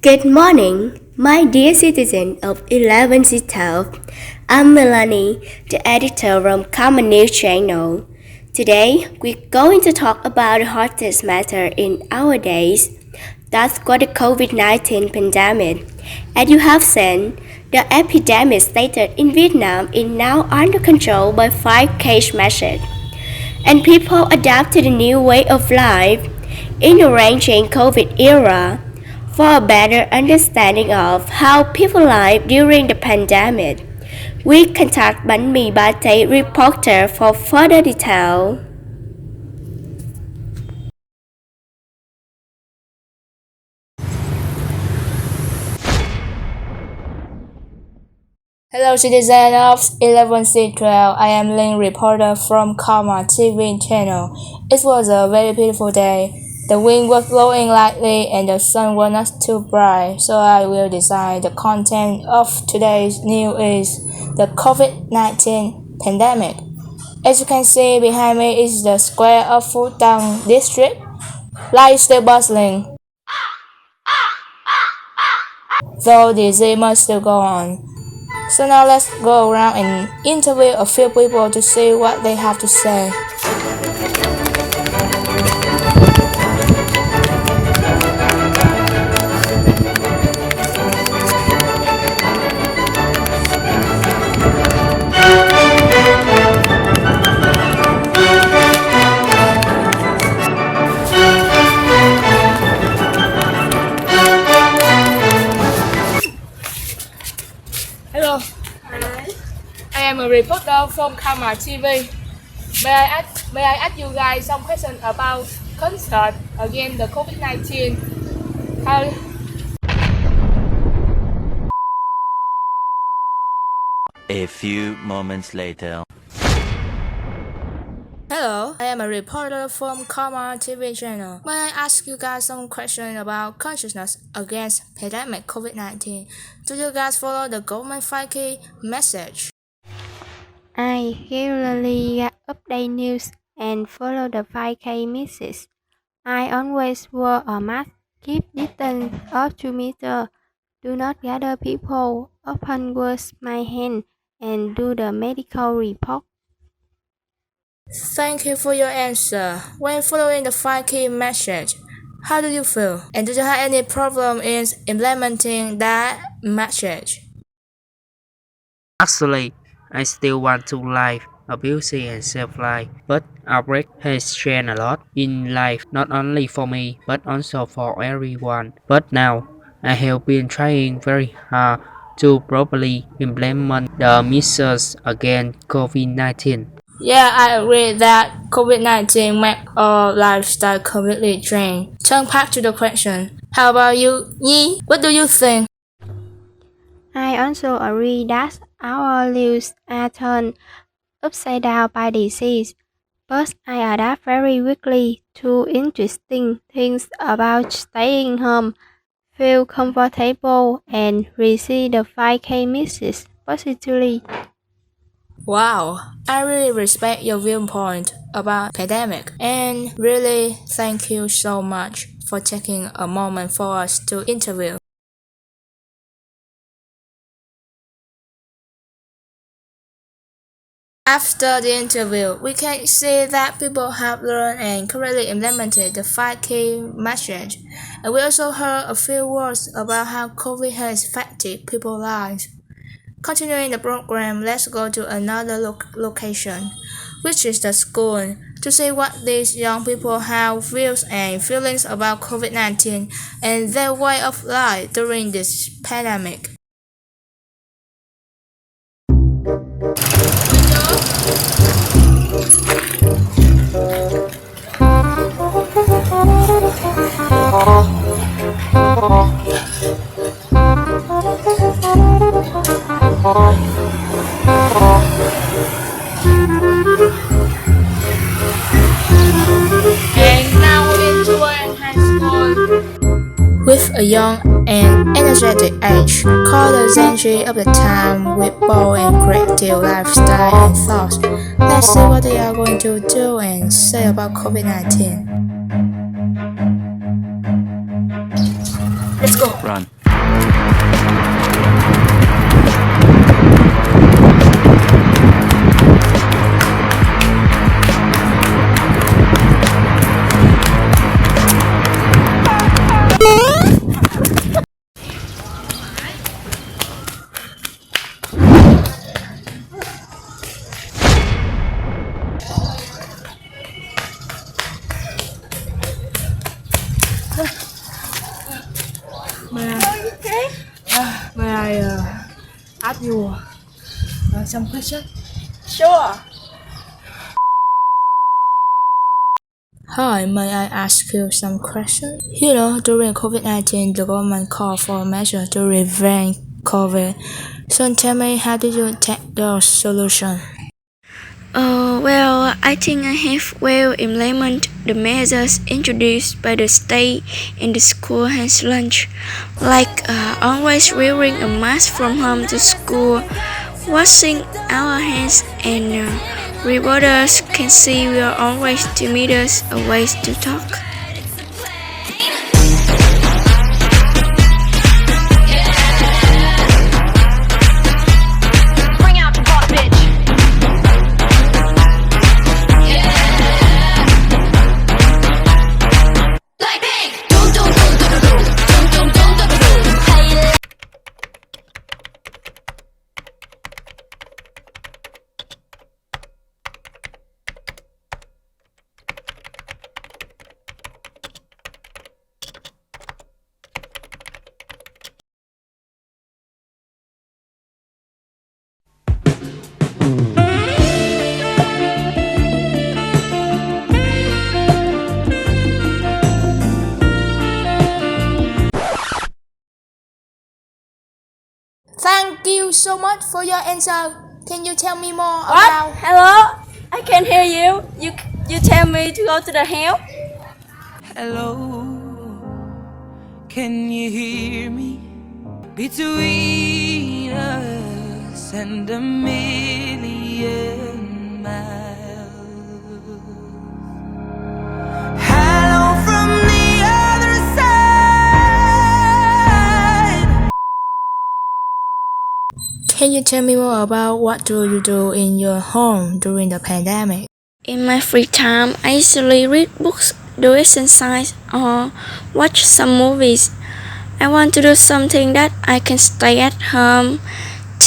Good morning, my dear citizen of 11C12. I'm Melanie, the editor from Common News Channel. Today, we're going to talk about the hottest matter in our days. That's got the COVID-19 pandemic. As you have seen, the epidemic stated in Vietnam is now under control by 5K method, and people adapt to the new way of life in the raging COVID era. For a better understanding of how people live during the pandemic, we contact Bánh Mì Pate reporter for further detail. Hello, citizen of 11C12. I am Ling, reporter from Karma TV channel. It was a very beautiful day. The wind was blowing lightly and the sun was not too bright, so I will decide the content of today's news is the COVID-19 pandemic. As you can see behind me is the square of Phu Tăng district. Life is still bustling, though the disease must still go on. So now let's go around and interview a few people to see what they have to say. Hello, I am a reporter from Karma TV. May I ask you guys some questions about concert against the COVID-19? How A few moments later. Hello, I am a reporter from Karma TV channel. May I ask you guys some questions about consciousness against pandemic COVID-19? Do you guys follow the government 5K message? I regularly update news and follow the 5K message. I always wear a mask, keep distance of 2 meters, do not gather people, often wash my hands, and do the medical report. Thank you for your answer. When following the 5K message, how do you feel? And do you have any problem in implementing that message? Actually, I still want to live abusing and self-life, but outbreak has changed a lot in life, not only for me, but also for everyone. But now, I have been trying very hard to properly implement the measures against COVID-19. Yeah, I agree that COVID-19 made our lifestyle completely change. Turn back to the question. How about you, Yi? What do you think? I also agree that our lives are turned upside down by disease, but I adapt very quickly to interesting things about staying home, feel comfortable, and receive the 5K message positively. Wow, I really respect your viewpoint about pandemic and really thank you so much for taking a moment for us to interview. After the interview, we can see that people have learned and correctly implemented the 5K message. And we also heard a few words about how COVID has affected people's lives. Continuing the program, let's go to another location, which is the school, to see what these young people have views and feelings about COVID-19 and their way of life during this pandemic. And now into a high school with a young and energetic age, called the Zenji of the time with bold and creative lifestyle and thoughts. Let's see what they are going to do and say about COVID-19. Let's Run. May I ask you some question? Sure. Hi, may I ask you some question? You know, during COVID-19, the government called for measures to prevent COVID. So tell me, how did you take those solutions? Well, I think I have well implemented the measures introduced by the state in the school hands lunch, like always wearing a mask from home to school, washing our hands, and reporters can see we are always 2 meters away to talk. Thank you so much for your answer. Can you tell me more What? about? Hello? I can't hear you. You tell me to go to the hell? Hello, can you hear me? Between us and a million miles. Hello from the other side. Can you tell me more about what do you do in your home during the pandemic? In my free time, I usually read books, do exercise, or watch some movies. I want to do something that I can stay at home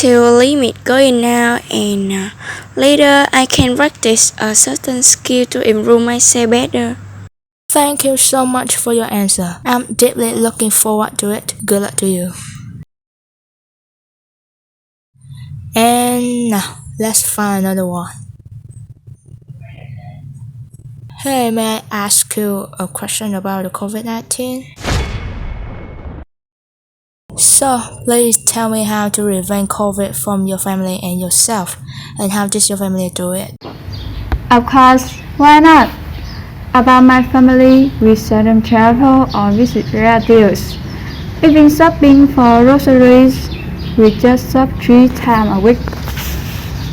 to limit going out, and later I can practice a certain skill to improve myself better. Thank you so much for your answer. I'm deeply looking forward to it. Good luck to you. And now, let's find another one. Hey, may I ask you a question about the COVID-19? So, please tell me how to prevent COVID from your family and yourself, and how did your family do it? Of course, why not? About my family, we seldom travel or visit relatives. Even shopping for groceries, we just shop 3 times a week.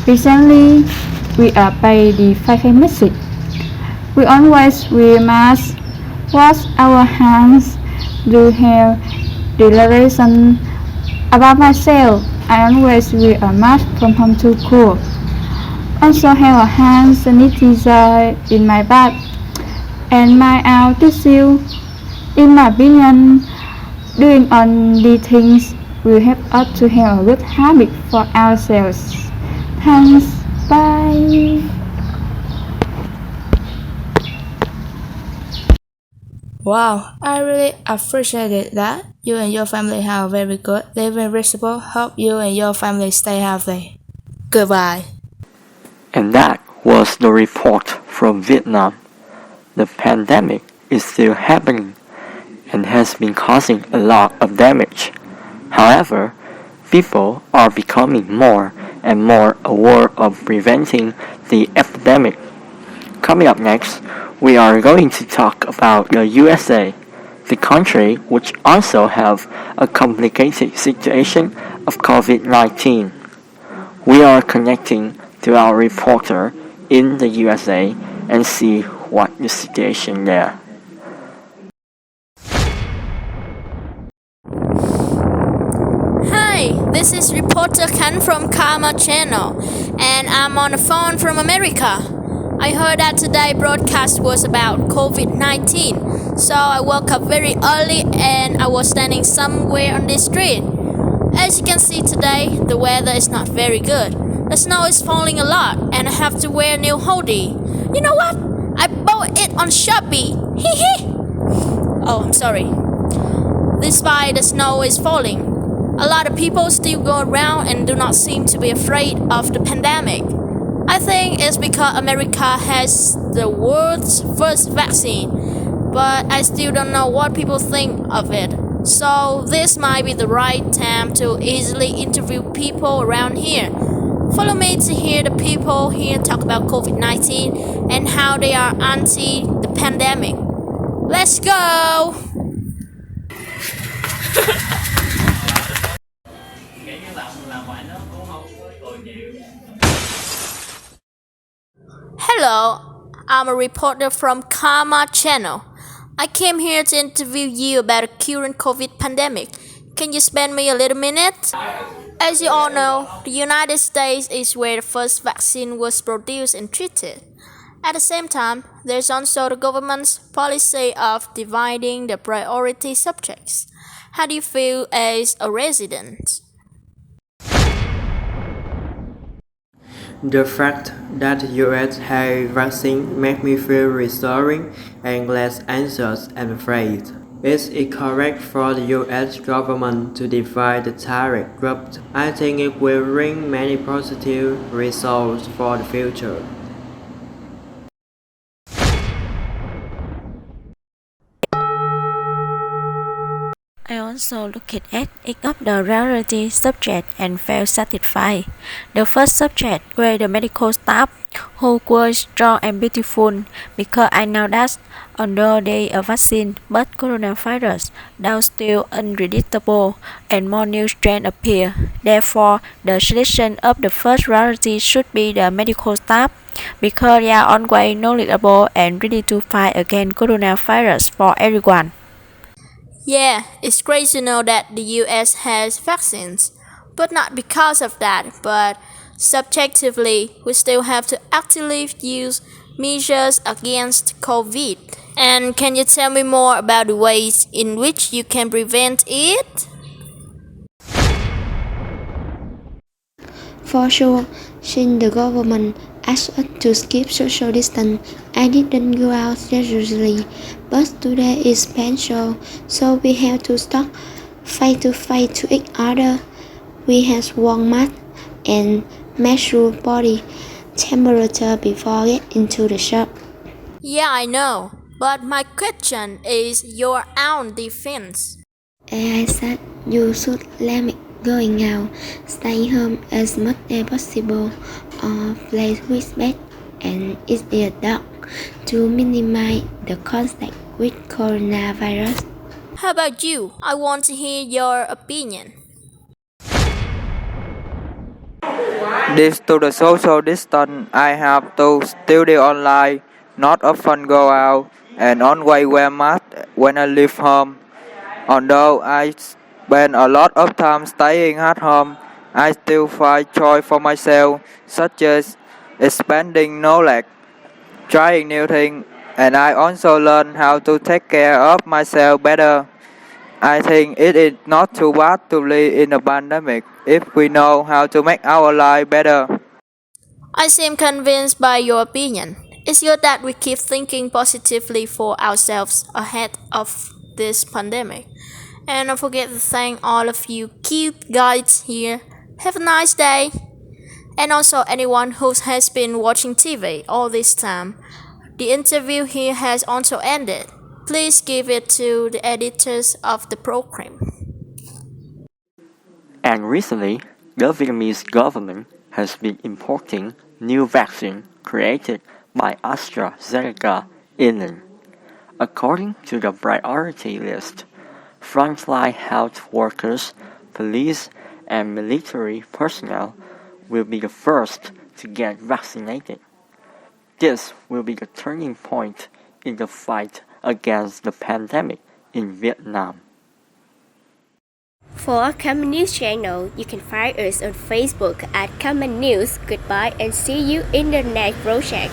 Recently, we are by the 5K message. We always wear masks, wash our hands, do hair depiction. About myself, I always wear a mask from home to school. Also have a hand sanitizer in my bag and my out tissue. In my opinion, doing all these things will help us to have a good habit for ourselves. Thanks. Bye. Wow, I really appreciated that. You and your family have a very good living principle. Hope you and your family stay healthy. Goodbye. And that was the report from Vietnam. The pandemic is still happening and has been causing a lot of damage. However, people are becoming more and more aware of preventing the epidemic. Coming up next, we are going to talk about the USA, the country which also have a complicated situation of COVID-19. We are connecting to our reporter in the USA and see what the situation there. reporter Ken from Karma Channel, and I'm on the phone from America. I heard that today's broadcast was about COVID-19, so I woke up very early and I was standing somewhere on the street. As you can see today, the weather is not very good. The snow is falling a lot, and I have to wear a new hoodie. You know what? I bought it on Shopee. Hee hee. Oh, I'm sorry. Despite the snow is falling, a lot of people still go around and do not seem to be afraid of the pandemic. I think it's because America has the world's first vaccine, but I still don't know what people think of it. So this might be the right time to easily interview people around here. Follow me to hear the people here talk about COVID-19 and how they are anti the pandemic. Let's go! Hello, I'm a reporter from Karma Channel. I came here to interview you about the current COVID pandemic. Can you spare me a little minute? As you all know, the United States is where the first vaccine was produced and treated. At the same time, there's also the government's policy of dividing the priority subjects. How do you feel as a resident? The fact that the US has vaccine makes me feel reassuring and less anxious and afraid. Is it correct for the US government to divide the target group? I think it will bring many positive results for the future. I also looked at each of the reality subjects and felt satisfied. The first subject were the medical staff, who were strong and beautiful, because I know that although they are vaccine, but coronavirus now still unpredictable and more new strains appear. Therefore, the selection of the first reality should be the medical staff, because they are always knowledgeable and ready to fight against coronavirus for everyone. Yeah, it's great to know that the US has vaccines, but not because of that, but subjectively, we still have to actively use measures against COVID. And can you tell me more about the ways in which you can prevent it? For sure, since the government asked us to keep social distance, I didn't go out regularly, but today is special, so we have to stop face-to-face to each other. We have worn masks and measure body temperature before getting into the shop. Yeah, I know, but my question is your own defense. I said you should limit going out, stay home as much as possible, or play with pets and eat a dog to minimize the contact with coronavirus. How about you? I want to hear your opinion. Due to the social distance, I have to study online, not often go out, and always wear mask when I leave home. Although I spend a lot of time staying at home, I still find joy for myself, such as expanding knowledge, trying new things, and I also learn how to take care of myself better. I think it is not too bad to live in a pandemic if we know how to make our life better. I seem convinced by your opinion. It's good that we keep thinking positively for ourselves ahead of this pandemic. And don't forget to thank all of you cute guys here. Have a nice day. And also anyone who has been watching TV all this time. The interview here has also ended. Please give it to the editors of the program. And recently, the Vietnamese government has been importing new vaccine created by AstraZeneca Inc. According to the priority list, frontline health workers, police, and military personnel will be the first to get vaccinated. This will be the turning point in the fight against the pandemic in Vietnam. For Common News channel, you can find us on Facebook at Common News. Goodbye and see you in the next project.